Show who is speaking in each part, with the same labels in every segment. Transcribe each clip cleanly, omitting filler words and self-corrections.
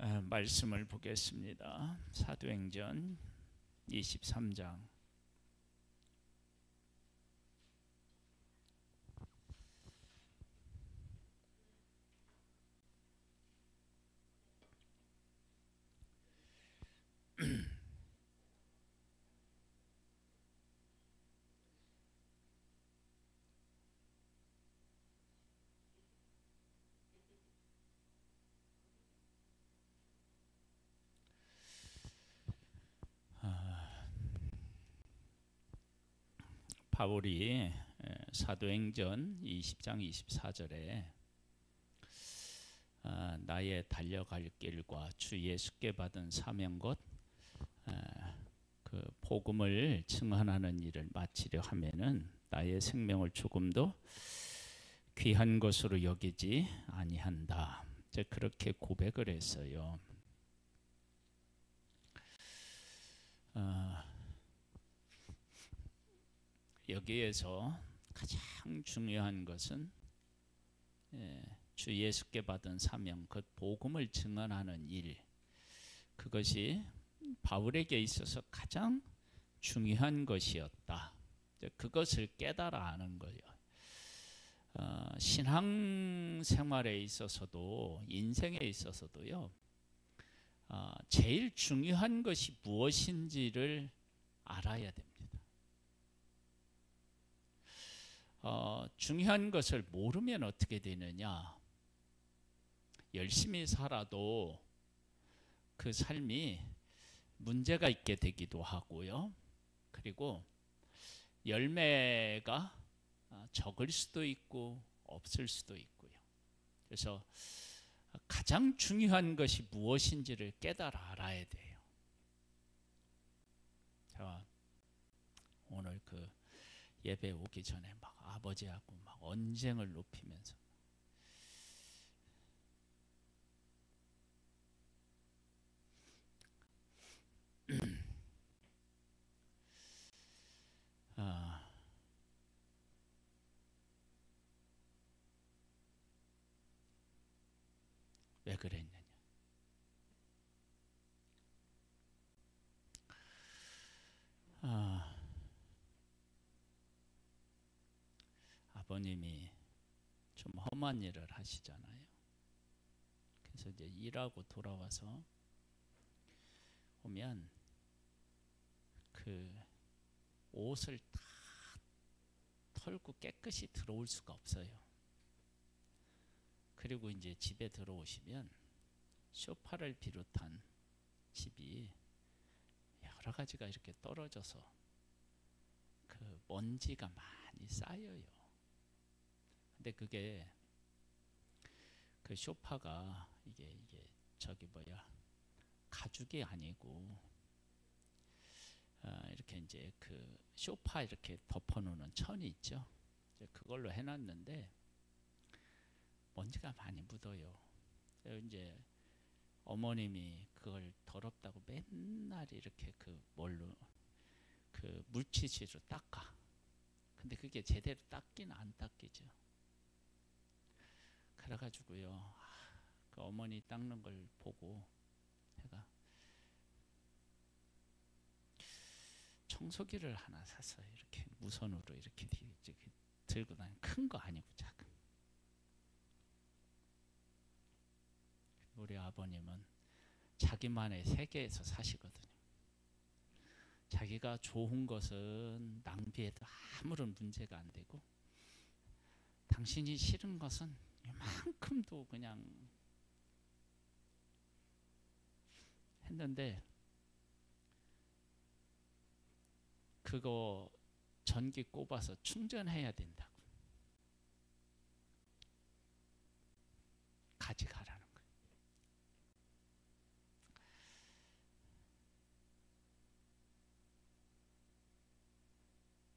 Speaker 1: 말씀을 보겠습니다. 사도행전 23장. 바울이 사도행전 20장 24절에 나의 달려갈 길과 주 예수께 받은 사명 곧 그 복음을 증언하는 일을 마치려 하면은 나의 생명을 조금도 귀한 것으로 여기지 아니한다. 이제 그렇게 고백을 했어요. 여기에서 가장 중요한 것은 주 예수께 받은 사명, 그 복음을 증언하는 일, 그것이 바울에게 있어서 가장 중요한 것이었다. 그것을 깨달아 아는 거예요. 신앙 생활에 있어서도 인생에 있어서도요. 제일 중요한 것이 무엇인지를 알아야 됩니다. 중요한 것을 모르면 어떻게 되느냐? 열심히 살아도 그 삶이 문제가 있게 되기도 하고요. 그리고 열매가 적을 수도 있고 없을 수도 있고요. 그래서 가장 중요한 것이 무엇인지를 깨달아 알아야 돼요. 자, 오늘 그 예배 오기 전에 막 아버지하고 막 언쟁을 높이면서 왜 그랬느냐? 아버님이 좀 험한 일을 하시잖아요. 그래서 이제 일하고 돌아와서 오면 그 옷을 다 털고 깨끗이 들어올 수가 없어요. 그리고 이제 집에 들어오시면 소파를 비롯한 집이 여러 가지가 이렇게 떨어져서 그 먼지가 많이 쌓여요. 근데 그게 그 소파가 이게 저기 뭐야 가죽이 아니고 이렇게 이제 그 소파 이렇게 덮어놓는 천이 있죠. 이제 그걸로 해놨는데 먼지가 많이 묻어요. 이제 어머님이 그걸 더럽다고 맨날 이렇게 그 뭘로 그 물티슈로 닦아. 근데 그게 제대로 닦기는 안 닦이죠. 그래가지고요, 그 어머니 닦는 걸 보고 제가 청소기를 하나 샀어요. 이렇게 무선으로 이렇게 들고 다니는 큰 거 아니고 작은. 우리 아버님은 자기만의 세계에서 사시거든요. 자기가 좋은 것은 낭비해도 아무런 문제가 안 되고, 당신이 싫은 것은 이만큼도 그냥 했는데, 그거 전기 꼽아서 충전해야 된다고 가져가라는 거예요.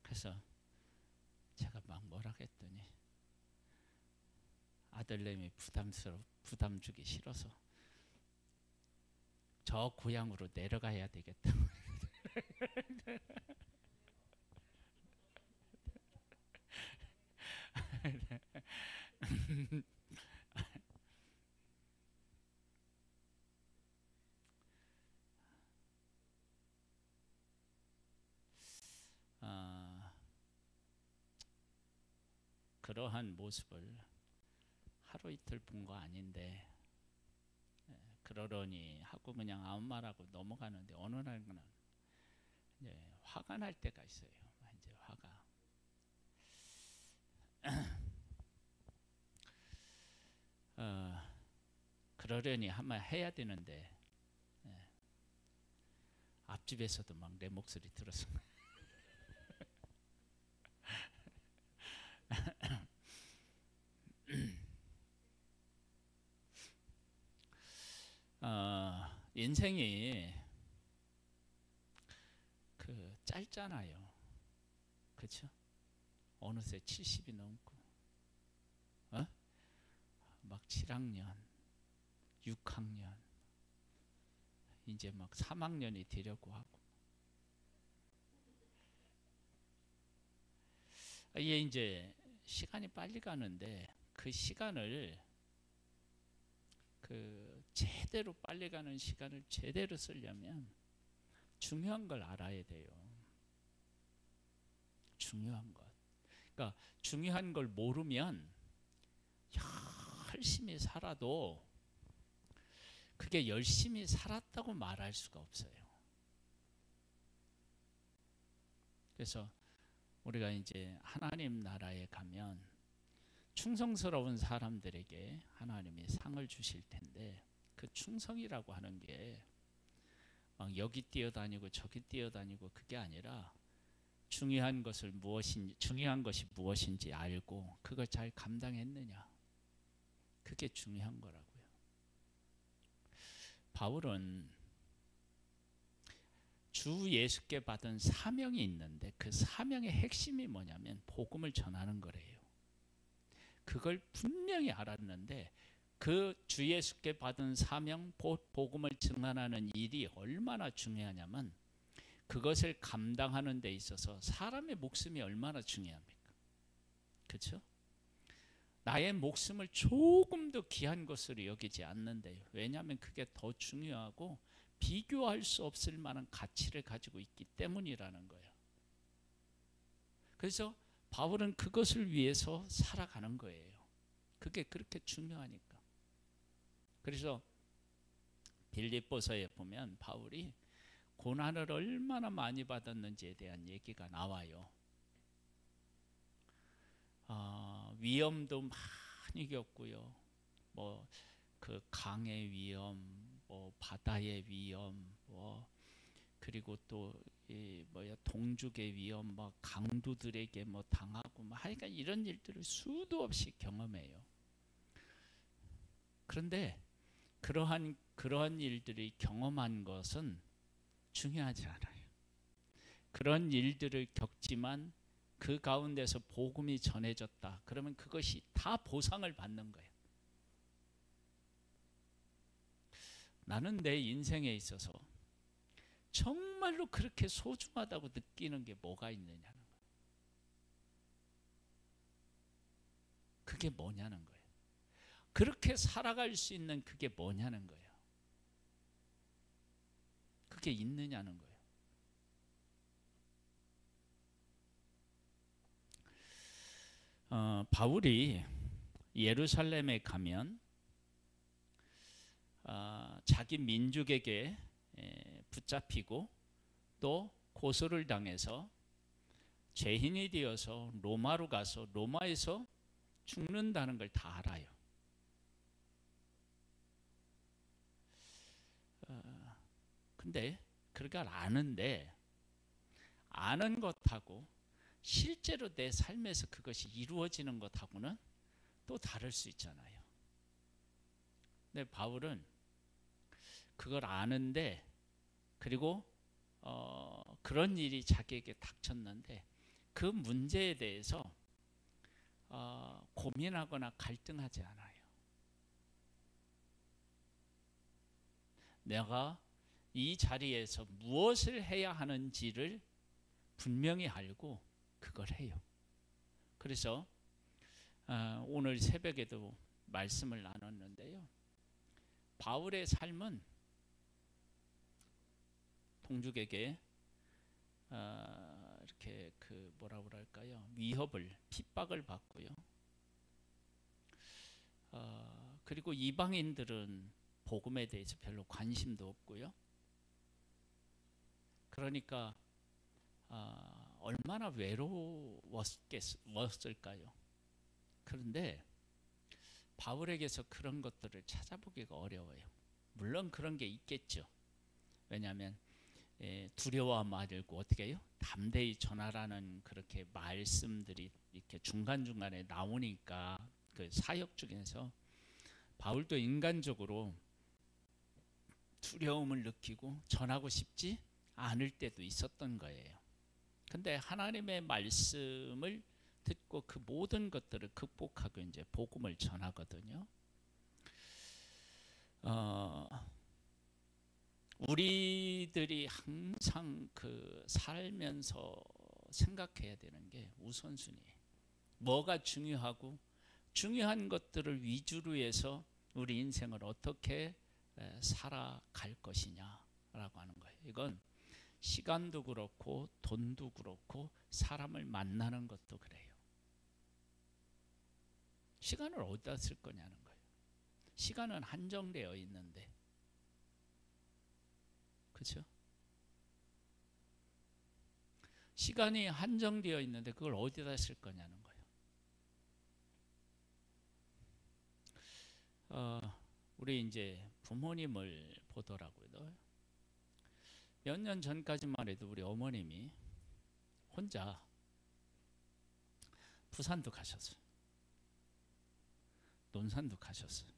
Speaker 1: 그래서 제가 막 뭐라 했더니 아들내미 부담 주기 싫어서 저 고향으로 내려가야 되겠다. 그러한 모습을 하루 이틀 본 거 아닌데 그러려니 하고 그냥 아무 말하고 넘어가는데 어느 날은 이제 화가 날 때가 있어요. 이제 화가 그러려니 한번 해야 되는데 앞집에서도 막 내 목소리 들었어. 인생이 그 짧잖아요. 그렇죠? 어느새 70이 넘고 막 7학년, 6학년, 이제 막 3학년이 되려고 하고 이게 이제 시간이 빨리 가는데 그 시간을 그 제대로 빨리 가는 시간을 제대로 쓰려면 중요한 걸 알아야 돼요. 중요한 것. 그러니까 중요한 걸 모르면 열심히 살아도 그게 열심히 살았다고 말할 수가 없어요. 그래서 우리가 이제 하나님 나라에 가면 충성스러운 사람들에게 하나님이 상을 주실 텐데 그 충성이라고 하는 게 막 여기 뛰어다니고 저기 뛰어다니고 그게 아니라 중요한 것이 무엇인지 알고 그걸 잘 감당했느냐, 그게 중요한 거라고요. 바울은 주 예수께 받은 사명이 있는데 그 사명의 핵심이 뭐냐면 복음을 전하는 거래요. 그걸 분명히 알았는데 그 주 예수께 받은 사명, 복음을 증언하는 일이 얼마나 중요하냐면 그것을 감당하는 데 있어서 사람의 목숨이 얼마나 중요합니까? 그렇죠? 나의 목숨을 조금 더 귀한 것으로 여기지 않는데요. 왜냐하면 그게 더 중요하고 비교할 수 없을 만한 가치를 가지고 있기 때문이라는 거예요. 그래서 바울은 그것을 위해서 살아가는 거예요. 그게 그렇게 중요하니까. 그래서 빌립보서에 보면 바울이 고난을 얼마나 많이 받았는지에 대한 얘기가 나와요. 위험도 많이 겪고요. 뭐 그 강의 위험, 뭐 바다의 위험, 뭐 그리고 또 이 뭐야 동족의 위험, 막 강도들에게 뭐 당하고, 뭐 하여간 이런 일들을 수도 없이 경험해요. 그런데 그러한 일들이 경험한 것은 중요하지 않아요. 그런 일들을 겪지만 그 가운데서 복음이 전해졌다. 그러면 그것이 다 보상을 받는 거예요. 나는 내 인생에 있어서 정말로 그렇게 소중하다고 느끼는 게 뭐가 있느냐는 거예요. 그게 뭐냐는 거예요. 그렇게 살아갈 수 있는 그게 뭐냐는 거예요. 그게 있느냐는 거예요. 바울이 예루살렘에 가면 자기 민족에게 붙잡히고 또 고소를 당해서 죄인이 되어서 로마로 가서 로마에서 죽는다는 걸 다 알아요. 근데 그걸 아는데 아는 것하고 실제로 내 삶에서 그것이 이루어지는 것하고는 또 다를 수 있잖아요. 근데 바울은 그걸 아는데 그리고 그런 일이 자기에게 닥쳤는데 그 문제에 대해서 고민하거나 갈등하지 않아요. 내가 이 자리에서 무엇을 해야 하는지를 분명히 알고 그걸 해요. 그래서 오늘 새벽에도 말씀을 나눴는데요. 바울의 삶은 동족에게 이렇게 그 뭐라고 할까요? 위협을, 핍박을 받고요. 그리고 이방인들은 복음에 대해서 별로 관심도 없고요. 그러니까 얼마나 외로웠을까요? 그런데 바울에게서 그런 것들을 찾아보기가 어려워요. 물론 그런 게 있겠죠. 왜냐하면 두려워 말고 어떻게 해요? 담대히 전하라는 그렇게 말씀들이 이렇게 중간중간에 나오니까 그 사역 중에서 바울도 인간적으로 두려움을 느끼고 전하고 싶지 않을 때도 있었던 거예요. 근데 하나님의 말씀을 듣고 그 모든 것들을 극복하고 이제 복음을 전하거든요. 우리들이 항상 그 살면서 생각해야 되는 게 우선순위예요. 뭐가 중요하고 중요한 것들을 위주로 해서 우리 인생을 어떻게 살아갈 것이냐라고 하는 거예요. 이건 시간도 그렇고 돈도 그렇고 사람을 만나는 것도 그래요. 시간을 어디다 쓸 거냐는 거예요. 시간은 한정되어 있는데, 그렇죠? 시간이 한정되어 있는데 그걸 어디다 쓸 거냐는 거예요. 우리 이제 부모님을 보더라고요. 몇 년 전까지만 해도 우리 어머님이 혼자 부산도 가셨어요. 논산도 가셨어요.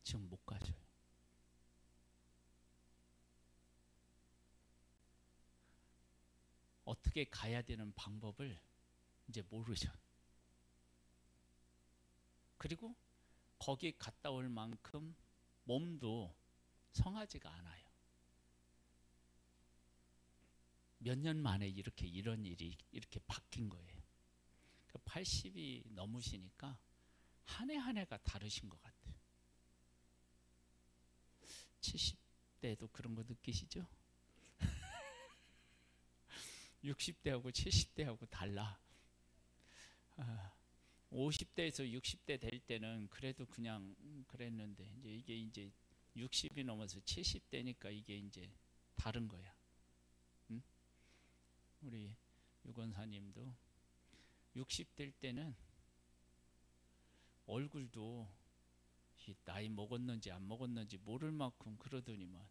Speaker 1: 지금 못 가셔요. 어떻게 가야 되는 방법을 이제 모르죠. 그리고 거기 갔다 올 만큼 몸도 성하지가 않아요. 몇 년 만에 이런 일이 이렇게 바뀐 거예요. 80이 넘으시니까 한 해 한 해가 다르신 것 같아요. 70대도 그런 거 느끼시죠? 60대하고 70대하고 달라. 50대에서 60대 될 때는 그래도 그냥 그랬는데 이게 이제 60이 넘어서 70대니까 이게 이제 다른 거야. 응? 우리 유건사님도 60대 때는 얼굴도 나이 먹었는지 안 먹었는지 모를 만큼 그러더니만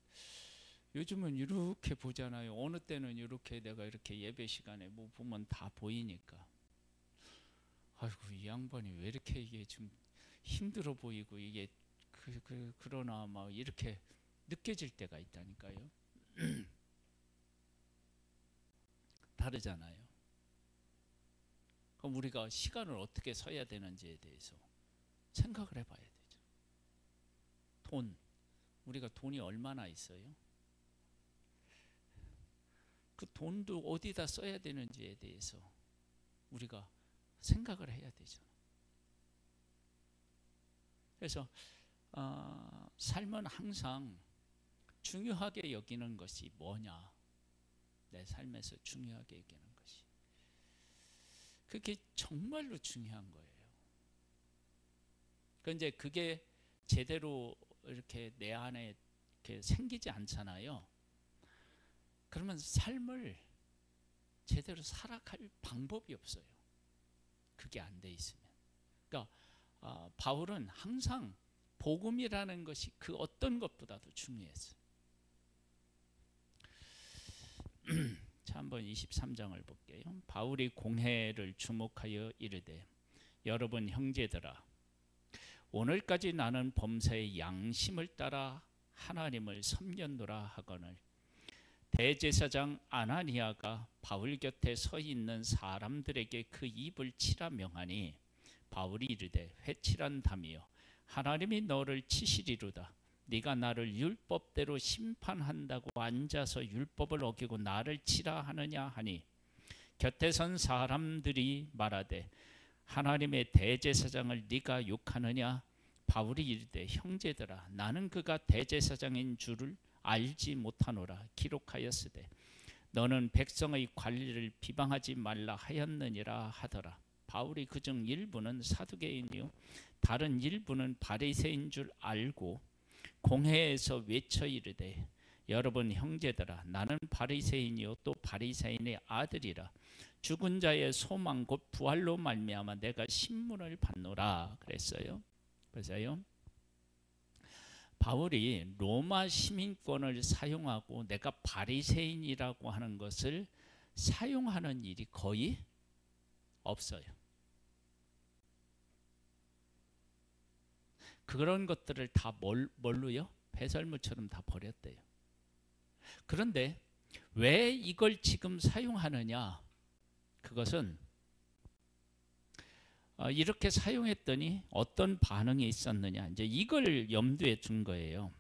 Speaker 1: 요즘은 이렇게 보잖아요. 어느 때는 이렇게 내가 이렇게 예배 시간에 뭐 보면 다 보이니까 아이고 이 양반이 왜 이렇게 이게 좀 힘들어 보이고 이게 그러나 막 이렇게 느껴질 때가 있다니까요. 다르잖아요. 그럼 우리가 시간을 어떻게 써야 되는지에 대해서 생각을 해봐야 되죠. 우리가 돈이 얼마나 있어요? 그 돈도 어디다 써야 되는지에 대해서 우리가 생각을 해야 되죠. 그래서 삶은 항상 중요하게 여기는 것이 뭐냐? 내 삶에서 중요하게 여기는 것이. 그게 정말로 중요한 거예요. 그런데 그게 제대로 이렇게 내 안에 이렇게 생기지 않잖아요. 그러면 삶을 제대로 살아갈 방법이 없어요. 그게 안 돼 있으면. 그러니까 바울은 항상 복음이라는 것이 그 어떤 것보다도 중요했어요. 자, 한번 23장을 볼게요. 바울이 공회를 주목하여 이르되 여러분 형제들아 오늘까지 나는 범사의 양심을 따라 하나님을 섬겼노라 하거늘 대제사장 아나니아가 바울 곁에 서 있는 사람들에게 그 입을 치라 명하니 바울이 이르되 회칠한다며 하나님이 너를 치시리로다. 네가 나를 율법대로 심판한다고 앉아서 율법을 어기고 나를 치라 하느냐 하니 곁에 선 사람들이 말하되 하나님의 대제사장을 네가 욕하느냐. 바울이 이르되 형제들아 나는 그가 대제사장인 줄을 알지 못하노라. 기록하였으되 너는 백성의 관리를 비방하지 말라 하였느니라 하더라. 바울이 그중 일부는 사두개인이요 다른 일부는 바리새인 줄 알고 공회에서 외쳐 이르되 여러분 형제들아 나는 바리새인이요 또 바리새인의 아들이라 죽은 자의 소망 곧 부활로 말미암아 내가 신문을 받노라 그랬어요. 그래서요 바울이 로마 시민권을 사용하고 내가 바리새인이라고 하는 것을 사용하는 일이 거의 없어요. 그런 것들을 다 뭘로요? 배설물처럼 다 버렸대요. 그런데 왜 이걸 지금 사용하느냐? 그것은 이렇게 사용했더니 어떤 반응이 있었느냐? 이제 이걸 염두에 둔 거예요.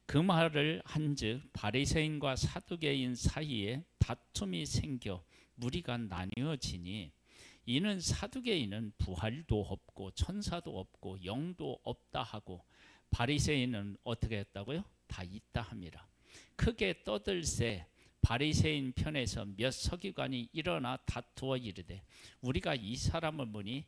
Speaker 1: 그 말을 한즉 바리새인과 사두개인 사이에 다툼이 생겨 무리가 나뉘어지니 이는 사두개인은 부활도 없고 천사도 없고 영도 없다 하고 바리새인은 어떻게 했다고요? 다 있다 함이라. 크게 떠들새 바리새인 편에서 몇 서기관이 일어나 다투어 이르되 우리가 이 사람을 보니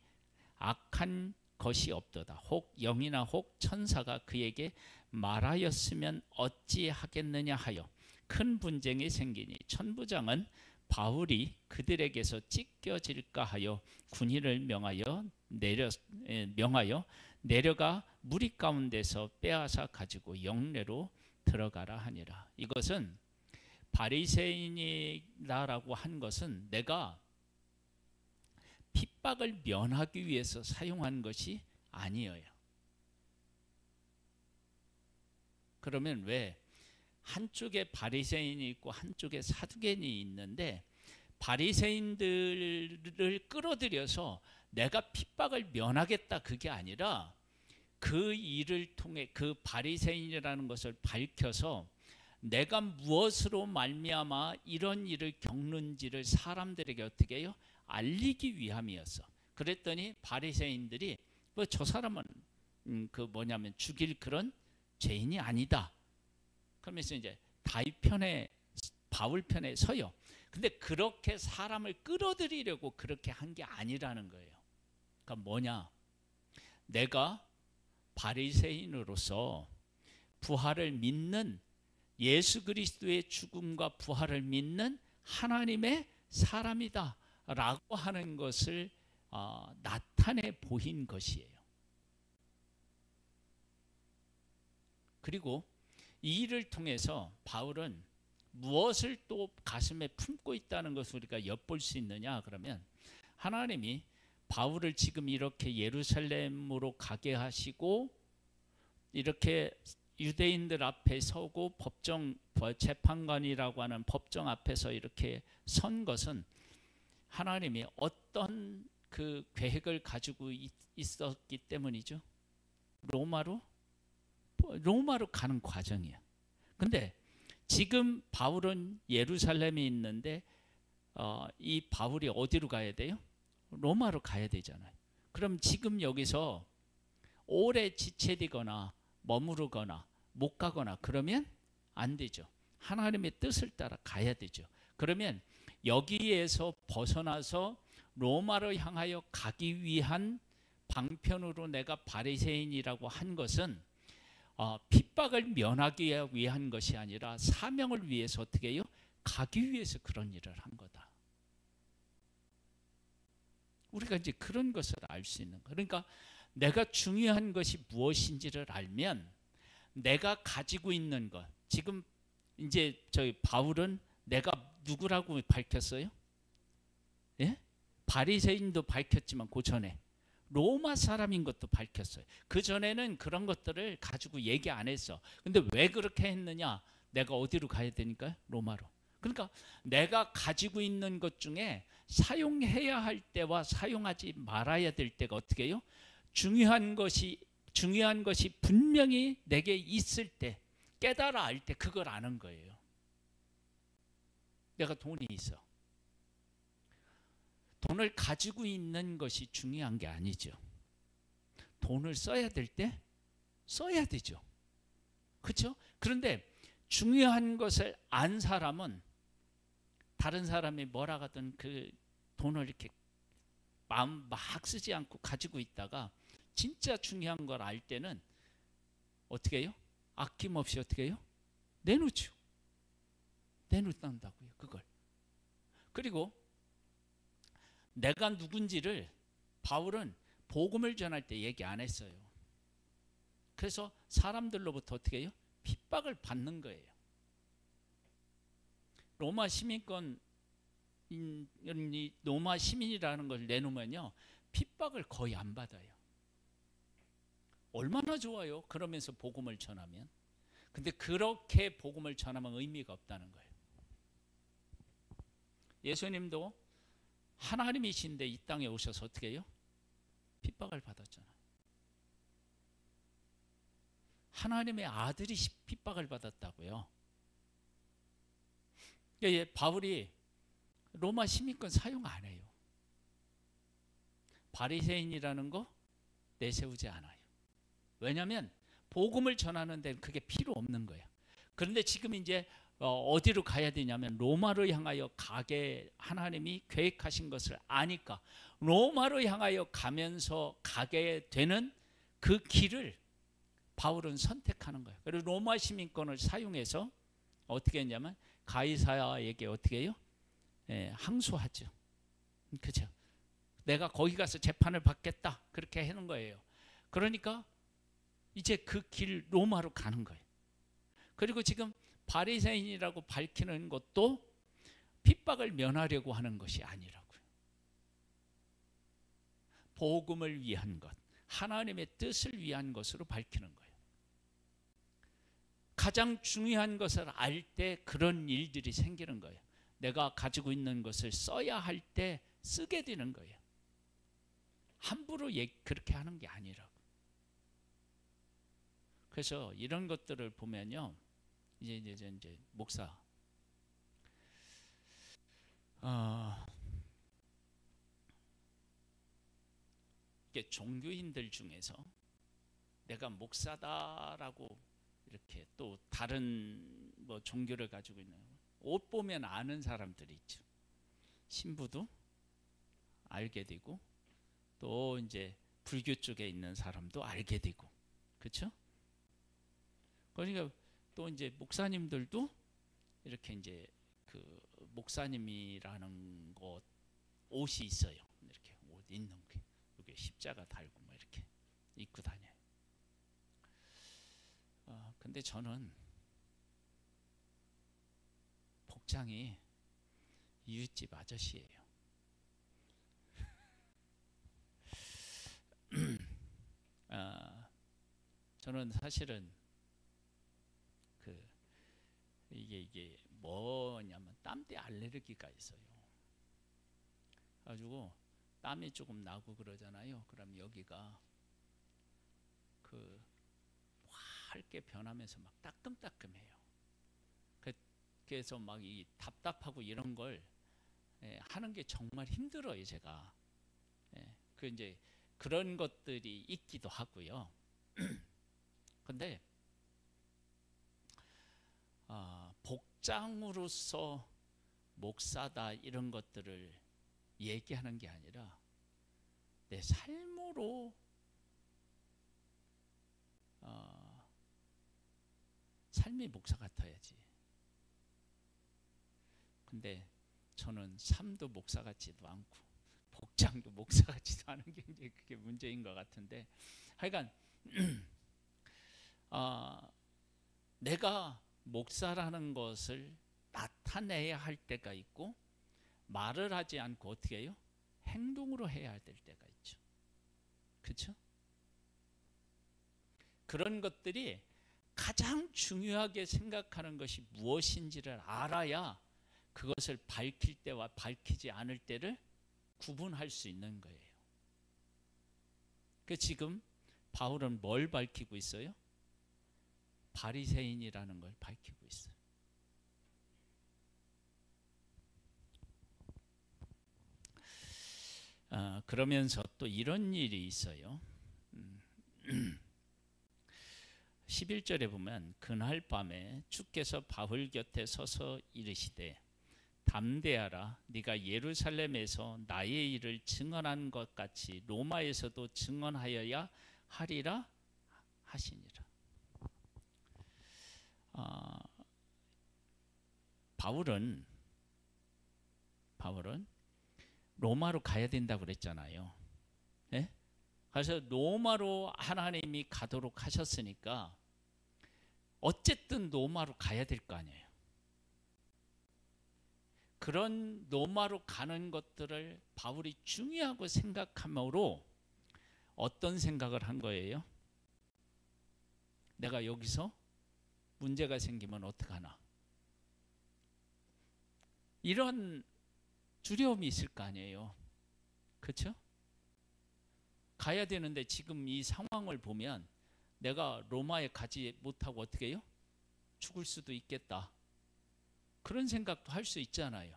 Speaker 1: 악한 것이 없도다. 혹 영이나 혹 천사가 그에게 말하였으면 어찌하겠느냐 하여 큰 분쟁이 생기니 천부장은 바울이 그들에게서 찢겨질까 하여 군인을 명하여 내려가 무리 가운데서 빼앗아 가지고 영내로 들어가라 하니라. 이것은 바리새인이라고 한 것은 내가 핍박을 면하기 위해서 사용한 것이 아니에요. 그러면 왜 한쪽에 바리새인이 있고 한쪽에 사두개인이 있는데 바리새인들을 끌어들여서 내가 핍박을 면하겠다 그게 아니라 그 일을 통해 그 바리새인이라는 것을 밝혀서 내가 무엇으로 말미암아 이런 일을 겪는지를 사람들에게 어떻게 해요? 알리기 위함이었어. 그랬더니 바리새인들이 뭐 저 사람은 죽일 그런 죄인이 아니다. 그러면서 이제 다윗 편에 바울 편에 서요. 근데 그렇게 사람을 끌어들이려고 그렇게 한 게 아니라는 거예요. 그러니까 뭐냐? 내가 바리새인으로서 부활을 믿는 예수 그리스도의 죽음과 부활을 믿는 하나님의 사람이다 라고 하는 것을 나타내 보인 것이에요. 그리고 이 일을 통해서 바울은 무엇을 또 가슴에 품고 있다는 것을 우리가 엿볼 수 있느냐 그러면 하나님이 바울을 지금 이렇게 예루살렘으로 가게 하시고 이렇게 유대인들 앞에 서고 재판관이라고 하는 법정 앞에서 이렇게 선 것은 하나님이 어떤 그 계획을 가지고 있었기 때문이죠. 로마로 가는 과정이야. 근데 지금 바울은 예루살렘에 있는데 이 바울이 어디로 가야 돼요? 로마로 가야 되잖아요. 그럼 지금 여기서 오래 지체되거나 머무르거나 못 가거나 그러면 안 되죠. 하나님의 뜻을 따라 가야 되죠. 그러면 여기에서 벗어나서 로마로 향하여 가기 위한 방편으로 내가 바리새인이라고 한 것은 핍박을 면하기 위한 것이 아니라 사명을 위해서 어떻게 해요? 가기 위해서 그런 일을 한 거다. 우리가 이제 그런 것을 알 수 있는 거. 그러니까 내가 중요한 것이 무엇인지를 알면 내가 가지고 있는 것. 지금 이제 저희 바울은 내가 누구라고 밝혔어요? 예? 바리새인도 밝혔지만 그 전에 로마 사람인 것도 밝혔어요. 그 전에는 그런 것들을 가지고 얘기 안 했어. 근데 왜 그렇게 했느냐? 내가 어디로 가야 되니까요? 로마로. 그러니까 내가 가지고 있는 것 중에 사용해야 할 때와 사용하지 말아야 될 때가 어떻게 해요? 중요한 것이 분명히 내게 있을 때, 깨달아 알 때 그걸 아는 거예요. 내가 돈이 있어. 돈을 가지고 있는 것이 중요한 게 아니죠. 돈을 써야 될 때 써야 되죠. 그렇죠? 그런데 중요한 것을 안 사람은 다른 사람이 뭐라 하든 그 돈을 이렇게 마음 막 쓰지 않고 가지고 있다가 진짜 중요한 걸 알 때는 어떻게 해요? 아낌없이 어떻게 해요? 내놓죠. 내놓는다고요, 그걸. 그리고 내가 누군지를 바울은 복음을 전할 때 얘기 안 했어요. 그래서 사람들로부터 어떻게 해요? 핍박을 받는 거예요. 로마 시민권, 로마 시민이라는 걸 내놓으면요, 핍박을 거의 안 받아요. 얼마나 좋아요, 그러면서 복음을 전하면. 근데 그렇게 복음을 전하면 의미가 없다는 거예요. 예수님도 하나님이신데 이 땅에 오셔서 어떻게 해요? 핍박을 받았잖아요. 하나님의 아들이 핍박을 받았다고요. 그러니까 바울이 로마 시민권 사용 안 해요. 바리새인이라는 거 내세우지 않아요. 왜냐하면 복음을 전하는 데는 그게 필요 없는 거예요. 그런데 지금 이제 어디로 가야 되냐면 로마로 향하여 가게 하나님이 계획하신 것을 아니까 로마로 향하여 가면서 가게 되는 그 길을 바울은 선택하는 거예요. 그리고 로마 시민권을 사용해서 어떻게 했냐면 가이사야에게 어떻게 해요? 항소하죠. 그렇죠? 내가 거기 가서 재판을 받겠다, 그렇게 하는 거예요. 그러니까 이제 그 길 로마로 가는 거예요. 그리고 지금 바리새인이라고 밝히는 것도 핍박을 면하려고 하는 것이 아니라고요. 복음을 위한 것, 하나님의 뜻을 위한 것으로 밝히는 거예요. 가장 중요한 것을 알 때 그런 일들이 생기는 거예요. 내가 가지고 있는 것을 써야 할 때 쓰게 되는 거예요. 함부로 그렇게 하는 게 아니라고. 그래서 이런 것들을 보면요, 이제 목사, 이게 종교인들 중에서 내가 목사다라고 이렇게 또 다른 뭐 종교를 가지고 있는, 옷 보면 아는 사람들이 있죠. 신부도 알게 되고 또 이제 불교 쪽에 있는 사람도 알게 되고, 그렇죠? 그러니까 또 이제 목사님들도 이렇게 이제 그 목사님이라는 것 옷이 있어요. 이렇게 옷 있는 게 여기 십자가 달고 뭐 이렇게 입고 다녀요. 근데 저는 복장이 이웃집 아저씨예요. 저는 사실은 이게 뭐냐면 땀때 알레르기가 있어요. 가지고 땀이 조금 나고 그러잖아요. 그럼 여기가 하얗게 변하면서 막 따끔따끔해요. 그래서 막 이 답답하고 이런 걸 하는 게 정말 힘들어요, 제가. 그 이제 그런 것들이 있기도 하고요. 근데 복장으로서 목사다 이런 것들을 얘기하는 게 아니라 내 삶으로 삶이 목사 같아야지. 근데 저는 삶도 목사 같지도 않고 복장도 목사 같지도 않은 게 이제 그게 문제인 것 같은데, 하여간 내가 목사라는 것을 나타내야 할 때가 있고 말을 하지 않고 어떻게 해요? 행동으로 해야 될 때가 있죠. 그렇죠? 그런 것들이 가장 중요하게 생각하는 것이 무엇인지를 알아야 그것을 밝힐 때와 밝히지 않을 때를 구분할 수 있는 거예요. 그 지금 바울은 뭘 밝히고 있어요? 바리새인이라는 걸 밝히고 있어요. 그러면서 또 이런 일이 있어요. 11절에 보면 그날 밤에 주께서 바울 곁에 서서 이르시되 담대하라. 네가 예루살렘에서 나의 일을 증언한 것 같이 로마에서도 증언하여야 하리라 하시니라. 바울은 로마로 가야 된다고 그랬잖아요. 네? 그래서 로마로 하나님이 가도록 하셨으니까 어쨌든 로마로 가야 될 거 아니에요. 그런 로마로 가는 것들을 바울이 중요하고 생각함으로 어떤 생각을 한 거예요? 내가 여기서 문제가 생기면 어떡하나? 이런 두려움이 있을 거 아니에요. 그렇죠? 가야 되는데 지금 이 상황을 보면 내가 로마에 가지 못하고 어떻게 해요? 죽을 수도 있겠다. 그런 생각도 할 수 있잖아요.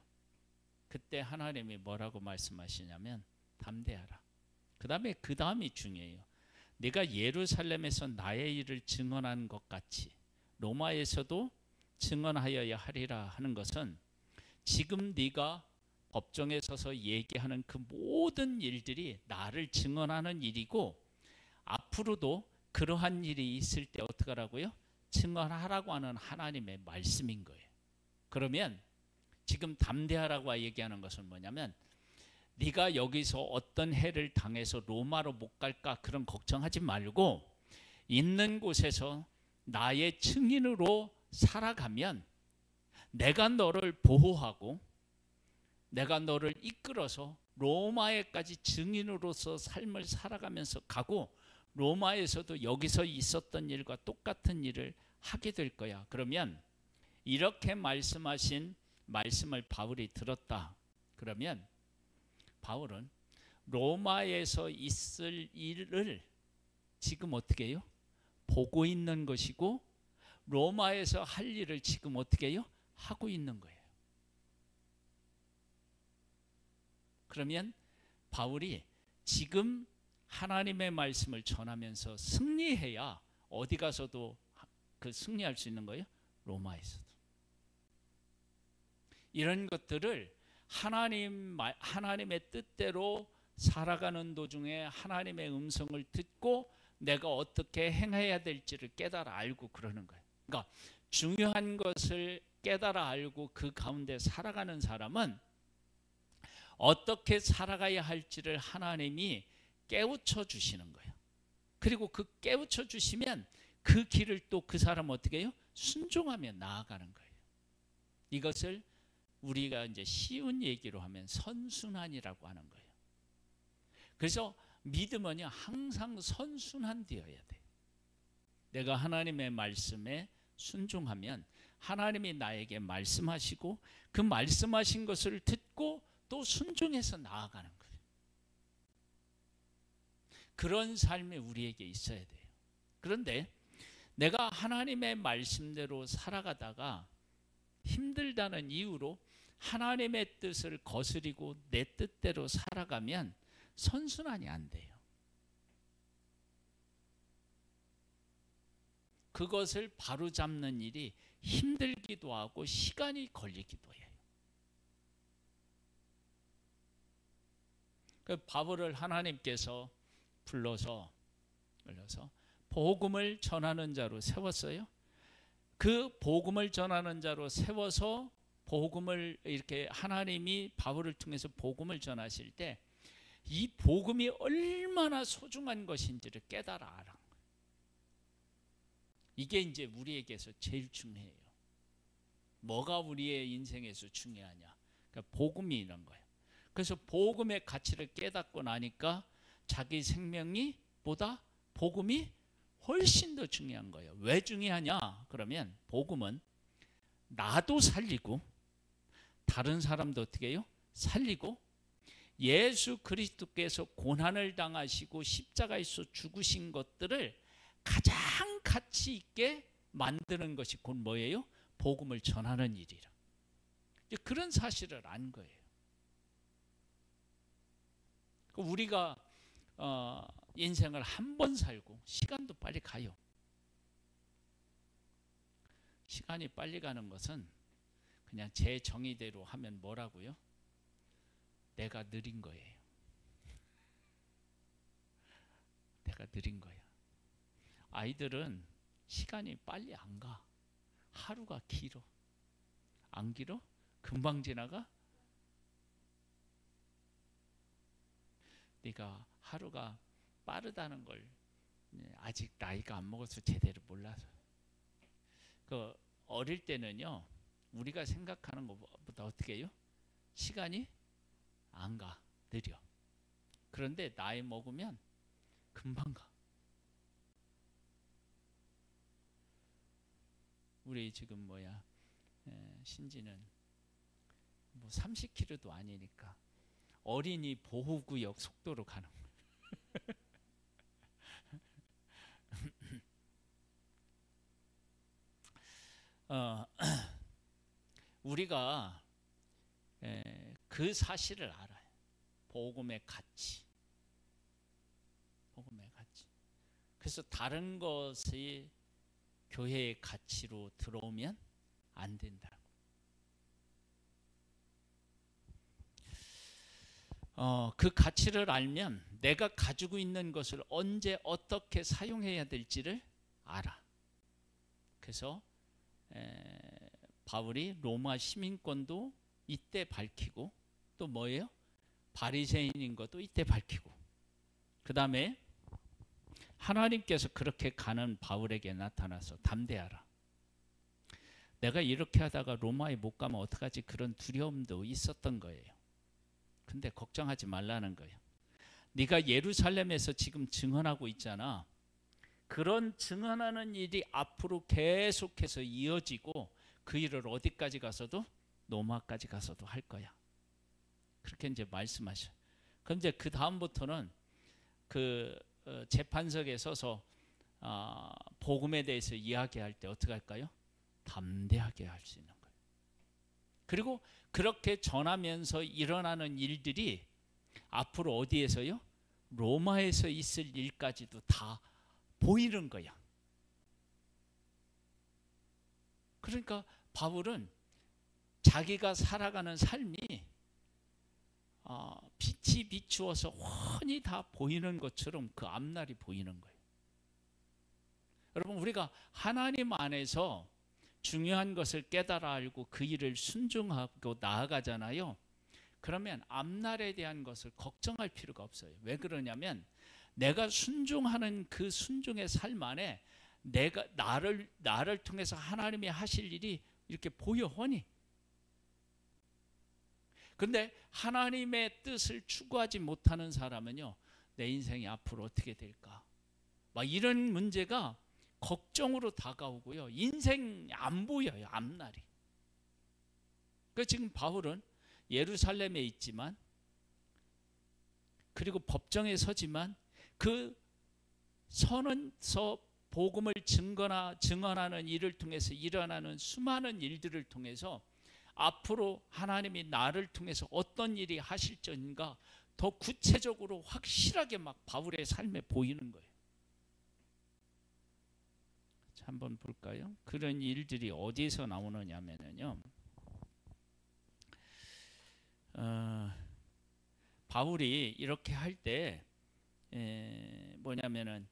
Speaker 1: 그때 하나님이 뭐라고 말씀하시냐면 담대하라. 그 다음이 중요해요. 네가 예루살렘에서 나의 일을 증언한 것 같이 로마에서도 증언하여야 하리라 하는 것은 지금 네가 법정에 서서 얘기하는 그 모든 일들이 나를 증언하는 일이고 앞으로도 그러한 일이 있을 때 어떻게 하라고요? 증언하라고 하는 하나님의 말씀인 거예요. 그러면 지금 담대하라고 얘기하는 것은 뭐냐면 네가 여기서 어떤 해를 당해서 로마로 못 갈까 그런 걱정하지 말고 있는 곳에서 나의 증인으로 살아가면 내가 너를 보호하고 내가 너를 이끌어서 로마에까지 증인으로서 삶을 살아가면서 가고 로마에서도 여기서 있었던 일과 똑같은 일을 하게 될 거야. 그러면 이렇게 말씀하신 말씀을 바울이 들었다. 그러면 바울은 로마에서 있을 일을 지금 어떻게 해요? 보고 있는 것이고 로마에서 할 일을 지금 어떻게 해요? 하고 있는 거예요. 그러면 바울이 지금 하나님의 말씀을 전하면서 승리해야 어디 가서도 그 승리할 수 있는 거예요? 로마에서도. 이런 것들을 하나님의 뜻대로 살아가는 도중에 하나님의 음성을 듣고 내가 어떻게 행해야 될지를 깨달아 알고 그러는 거예요. 그러니까 중요한 것을 깨달아 알고 그 가운데 살아가는 사람은 어떻게 살아가야 할지를 하나님이 깨우쳐 주시는 거예요. 그리고 그 깨우쳐 주시면 그 길을 또 그 사람 어떻게 해요? 순종하며 나아가는 거예요. 이것을 우리가 이제 쉬운 얘기로 하면 선순환이라고 하는 거예요. 그래서 믿음은요 항상 선순환되어야 돼요. 내가 하나님의 말씀에 순종하면 하나님이 나에게 말씀하시고 그 말씀하신 것을 듣고 또 순종해서 나아가는 거예요. 그런 삶이 우리에게 있어야 돼요. 그런데 내가 하나님의 말씀대로 살아가다가 힘들다는 이유로 하나님의 뜻을 거스리고 내 뜻대로 살아가면 선순환이 안 돼요. 그것을 바로잡는 일이 힘들기도 하고 시간이 걸리기도 해요. 그 바울을 하나님께서 불러서 복음을 전하는 자로 세웠어요. 그 복음을 전하는 자로 세워서 복음을 이렇게 하나님이 바울을 통해서 복음을 전하실 때 이 복음이 얼마나 소중한 것인지를 깨달아 알아. 이게 이제 우리에게서 제일 중요해요. 뭐가 우리의 인생에서 중요하냐? 그러니까 복음이 이런 거예요. 그래서 복음의 가치를 깨닫고 나니까 자기 생명이 보다 복음이 훨씬 더 중요한 거예요. 왜 중요하냐? 그러면 복음은 나도 살리고 다른 사람도 어떻게 해요? 살리고 예수 그리스도께서 고난을 당하시고 십자가에서 죽으신 것들을 가장 가치 있게 만드는 것이 곧 뭐예요? 복음을 전하는 일이라. 그런 사실을 안 거예요. 우리가 인생을 한 번 살고 시간도 빨리 가요. 시간이 빨리 가는 것은 그냥 제 정의대로 하면 뭐라고요? 내가 느린 거예요. 내가 느린 거야. 아이들은 시간이 빨리 안 가. 하루가 길어. 안 길어? 금방 지나가? 네가 하루가 빠르다는 걸 아직 나이가 안 먹어서 제대로 몰라서. 그 어릴 때는요, 우리가 생각하는 것보다 어떻게 해요? 시간이 안 가. 느려. 그런데 나이 먹으면 금방 가. 우리 지금 신지는 뭐 30km도 아니니까 어린이 보호구역 속도로 가는 거예요. 우리가 그 사실을 알아요. 복음의 가치. 복음의 가치. 그래서 다른 것이 교회의 가치로 들어오면 안 된다고. 그 가치를 알면 내가 가지고 있는 것을 언제 어떻게 사용해야 될지를 알아. 그래서 바울이 로마 시민권도 이때 밝히고, 또 뭐예요? 바리새인인 것도 이때 밝히고, 그 다음에 하나님께서 그렇게 가는 바울에게 나타나서 담대하라. 내가 이렇게 하다가 로마에 못 가면 어떡하지? 그런 두려움도 있었던 거예요. 근데 걱정하지 말라는 거예요. 네가 예루살렘에서 지금 증언하고 있잖아. 그런 증언하는 일이 앞으로 계속해서 이어지고 그 일을 어디까지 가서도, 로마까지 가서도 할 거야. 그렇게 이제 말씀하셔. 그런데 그 다음부터는 그 재판석에 서서 복음에 대해서 이야기할 때 어떻게 할까요? 담대하게 할 수 있는 거예요. 그리고 그렇게 전하면서 일어나는 일들이 앞으로 어디에서요? 로마에서 있을 일까지도 다 보이는 거야. 그러니까 바울은 자기가 살아가는 삶이 빛이 비추어서 훤히 다 보이는 것처럼 그 앞날이 보이는 거예요. 여러분, 우리가 하나님 안에서 중요한 것을 깨달아 알고 그 일을 순종하고 나아가잖아요. 그러면 앞날에 대한 것을 걱정할 필요가 없어요. 왜 그러냐면 내가 순종하는 그 순종의 삶 안에 내가 나를 통해서 하나님이 하실 일이 이렇게 보여 훤히. 그런데 하나님의 뜻을 추구하지 못하는 사람은요, 내 인생이 앞으로 어떻게 될까? 막 이런 문제가 걱정으로 다가오고요. 인생 안 보여요, 앞날이. 그래서 지금 바울은 예루살렘에 있지만, 그리고 법정에 서지만 그 선언서 복음을 증언하는 일을 통해서 일어나는 수많은 일들을 통해서 앞으로 하나님이 나를 통해서 어떤 일이 하실지인가 더 구체적으로 확실하게 막 바울의 삶에 보이는 거예요. 자, 한번 볼까요? 그런 일들이 어디서 나오느냐면요, 바울이 이렇게 할 때 뭐냐면은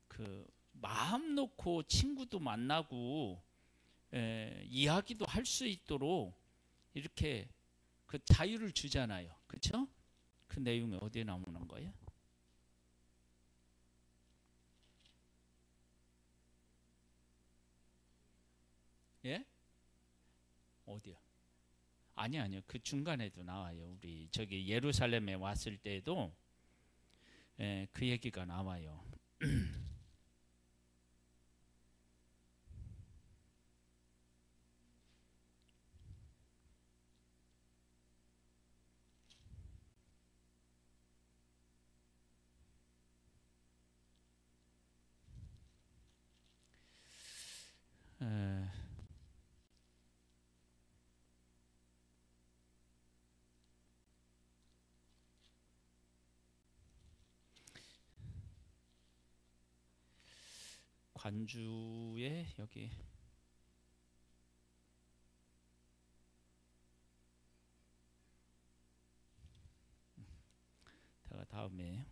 Speaker 1: 그 마음 놓고 친구도 만나고 이야기도 할 수 있도록 이렇게 그 자유를 주잖아요. 그렇죠? 그 내용이 어디에 나오는 거예요? 예? 어디요? 아니요. 그 중간에도 나와요. 우리 저기 예루살렘에 왔을 때도 그 얘기가 나와요. 관주에 여기 다음에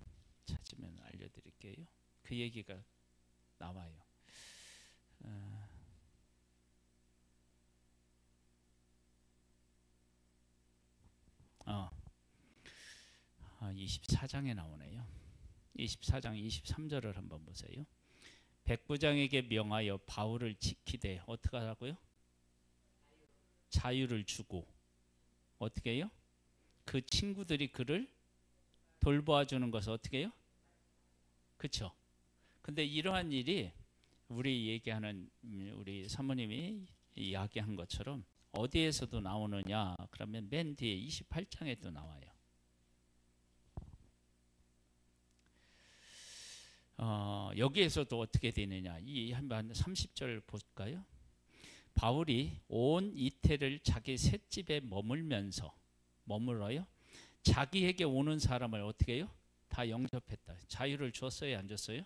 Speaker 1: 찾으면 알려드릴게요. 그 얘기가 나와요. 24장에 나오네요. 24장 23절을 한번 보세요. 백부장에게 명하여 바울을 지키되 어떻게 하라고요? 자유를 주고 어떻게 해요? 그 친구들이 그를 돌보아주는 것을 어떻게 해요? 그렇죠. 근데 이러한 일이 우리 얘기하는 우리 사모님이 이야기한 것처럼 어디에서도 나오느냐? 그러면 맨 뒤에 28장에도 나와요. 여기에서도 어떻게 되느냐? 이 한번 30절 볼까요? 바울이 온 이태를 자기 셋집에 머물러요. 자기에게 오는 사람을 어떻게 해요? 다 영접했다. 자유를 줬어요, 안 줬어요?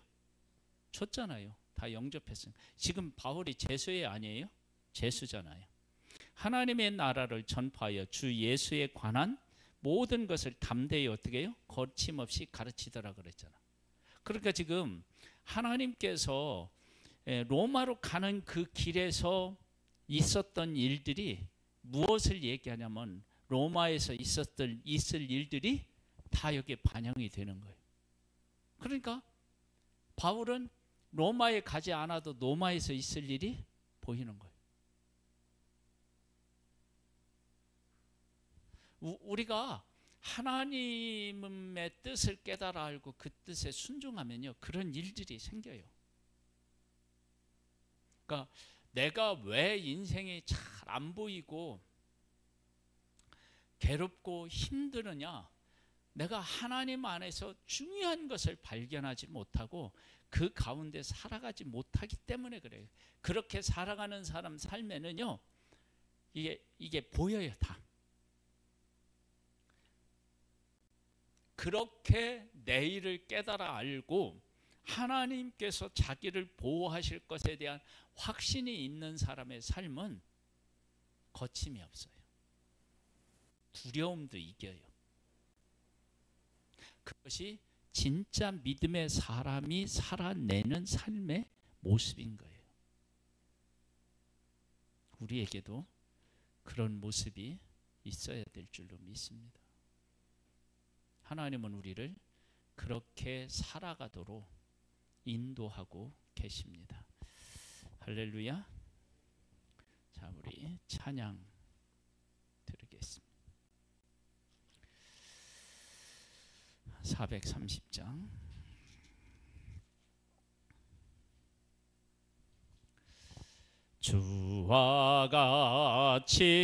Speaker 1: 줬잖아요. 다 영접했어요. 지금 바울이 제수의 아니에요? 제수잖아요. 하나님의 나라를 전파하여 주 예수에 관한 모든 것을 담대히 어떻게 해요? 거침없이 가르치더라 그랬잖아. 그러니까 지금 하나님께서 로마로 가는 그 길에서 있었던 일들이 무엇을 얘기하냐면 로마에서 있을 일들이 다 여기에 반영이 되는 거예요. 그러니까 바울은 로마에 가지 않아도 로마에서 있을 일이 보이는 거예요. 우리가 하나님의 뜻을 깨달아 알고 그 뜻에 순종하면요, 그런 일들이 생겨요. 그러니까 내가 왜 인생이 잘 안 보이고 괴롭고 힘드느냐? 내가 하나님 안에서 중요한 것을 발견하지 못하고 그 가운데 살아가지 못하기 때문에 그래요. 그렇게 살아가는 사람 삶에는요, 이게 보여요, 다. 그렇게 내일을 깨달아 알고 하나님께서 자기를 보호하실 것에 대한 확신이 있는 사람의 삶은 거침이 없어요. 두려움도 이겨요. 그것이 진짜 믿음의 사람이 살아내는 삶의 모습인 거예요. 우리에게도 그런 모습이 있어야 될 줄로 믿습니다. 하나님은 우리를 그렇게 살아가도록 인도하고 계십니다. 할렐루야. 자, 우리 찬양 드리겠습니다. 430장 주와 같이